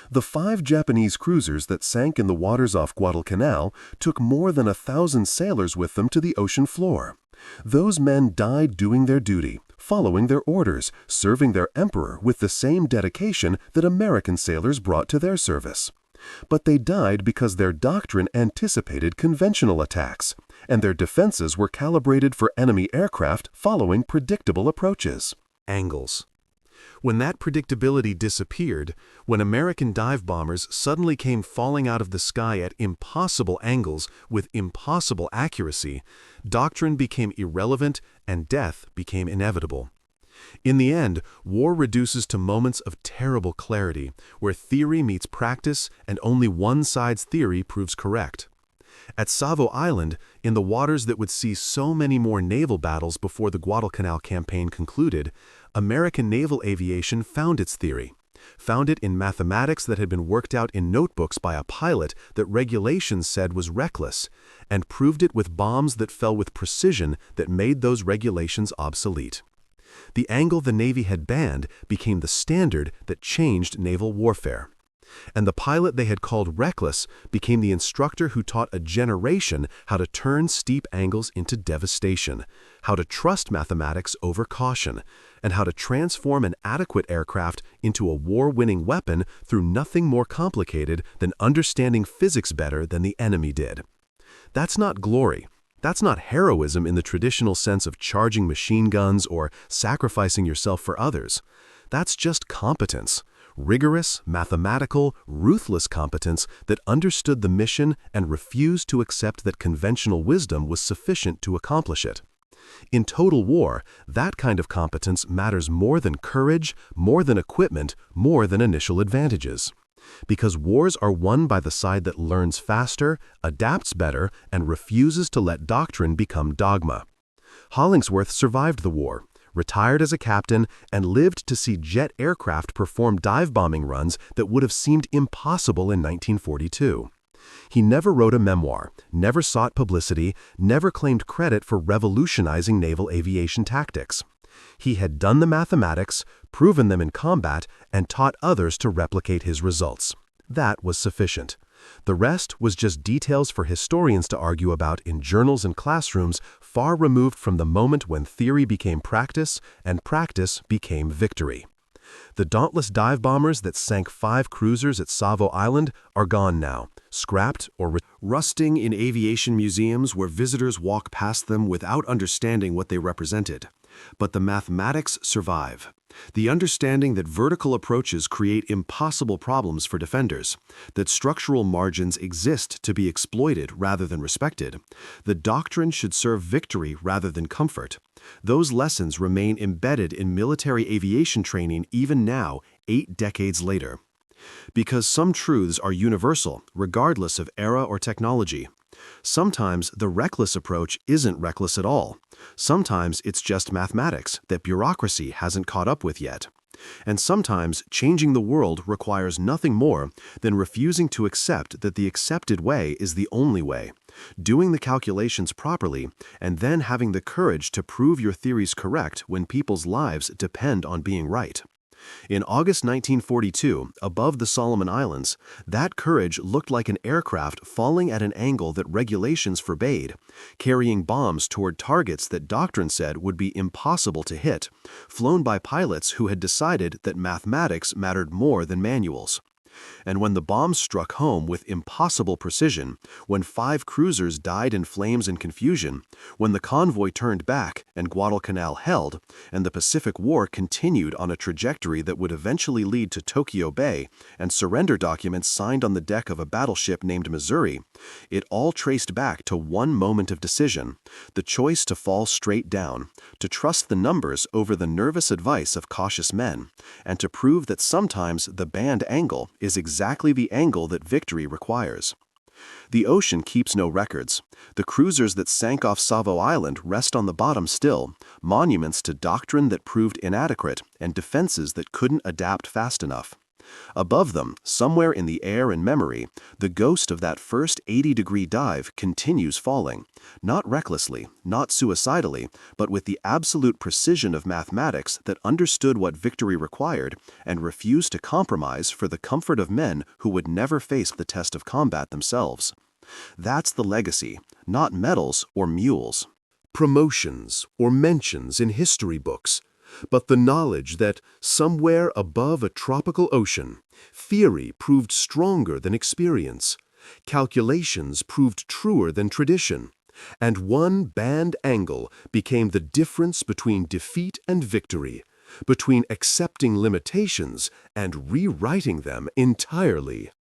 S1: The 5 Japanese cruisers that sank in the waters off Guadalcanal took more than 1,000 sailors with them to the ocean floor. Those men died doing their duty, following their orders, serving their emperor with the same dedication that American sailors brought to their service. But they died because their doctrine anticipated conventional attacks, and their defenses were calibrated for enemy aircraft following predictable approaches.
S2: Angles. When that predictability disappeared, when American dive bombers suddenly came falling out of the sky at impossible angles with impossible accuracy, doctrine became irrelevant and death became inevitable. In the end, war reduces to moments of terrible clarity, where theory meets practice and only one side's theory proves correct. At Savo Island, in the waters that would see so many more naval battles before the Guadalcanal campaign concluded, American naval aviation found its theory, found it in mathematics that had been worked out in notebooks by a pilot that regulations said was reckless, and proved it with bombs that fell with precision that made those regulations obsolete. The angle the Navy had banned became the standard that changed naval warfare. And the pilot they had called reckless became the instructor who taught a generation how to turn steep angles into devastation, how to trust mathematics over caution, and how to transform an adequate aircraft into a war-winning weapon through nothing more complicated than understanding physics better than the enemy did. That's not glory. That's not heroism in the traditional sense of charging machine guns or sacrificing yourself for others. That's just competence. Rigorous, mathematical, ruthless competence that understood the mission and refused to accept that conventional wisdom was sufficient to accomplish it. In total war, that kind of competence matters more than courage, more than equipment, more than initial advantages. Because wars are won by the side that learns faster, adapts better, and refuses to let doctrine become dogma. Hollingsworth survived the war, retired as a captain, and lived to see jet aircraft perform dive-bombing runs that would have seemed impossible in 1942. He never wrote a memoir, never sought publicity, never claimed credit for revolutionizing naval aviation tactics. He had done the mathematics, proven them in combat, and taught others to replicate his results. That was sufficient. The rest was just details for historians to argue about in journals and classrooms far removed from the moment when theory became practice and practice became victory. The Dauntless dive bombers that sank 5 cruisers at Savo Island are gone now, scrapped or rusting in aviation museums where visitors walk past them without understanding what they represented. But the mathematics survive. The understanding that vertical approaches create impossible problems for defenders, that structural margins exist to be exploited rather than respected, the doctrine should serve victory rather than comfort. Those lessons remain embedded in military aviation training even now, 8 decades later. Because some truths are universal, regardless of era or technology. Sometimes the reckless approach isn't reckless at all. Sometimes it's just mathematics that bureaucracy hasn't caught up with yet. And sometimes changing the world requires nothing more than refusing to accept that the accepted way is the only way, doing the calculations properly, and then having the courage to prove your theories correct when people's lives depend on being right. In August 1942, above the Solomon Islands, that courage looked like an aircraft falling at an angle that regulations forbade, carrying bombs toward targets that doctrine said would be impossible to hit, flown by pilots who had decided that mathematics mattered more than manuals.
S1: And when the bombs struck home with impossible precision, when 5 cruisers died in flames and confusion, when the convoy turned back and Guadalcanal held, and the Pacific War continued on a trajectory that would eventually lead to Tokyo Bay and surrender documents signed on the deck of a battleship named Missouri, it all traced back to one moment of decision, the choice to fall straight down, to trust the numbers over the nervous advice of cautious men, and to prove that sometimes the band angle is exactly the angle that victory requires. The ocean keeps no records. The cruisers that sank off Savo Island rest on the bottom still, monuments to doctrine that proved inadequate and defenses that couldn't adapt fast enough. Above them, somewhere in the air and memory, the ghost of that first 80-degree dive continues falling, not recklessly, not suicidally, but with the absolute precision of mathematics that understood what victory required and refused to compromise for the comfort of men who would never face the test of combat themselves. That's the legacy, not medals or mules.
S2: Promotions or mentions in history books, but the knowledge that somewhere above a tropical ocean, theory proved stronger than experience, calculations proved truer than tradition, and one band angle became the difference between defeat and victory, between accepting limitations and rewriting them entirely.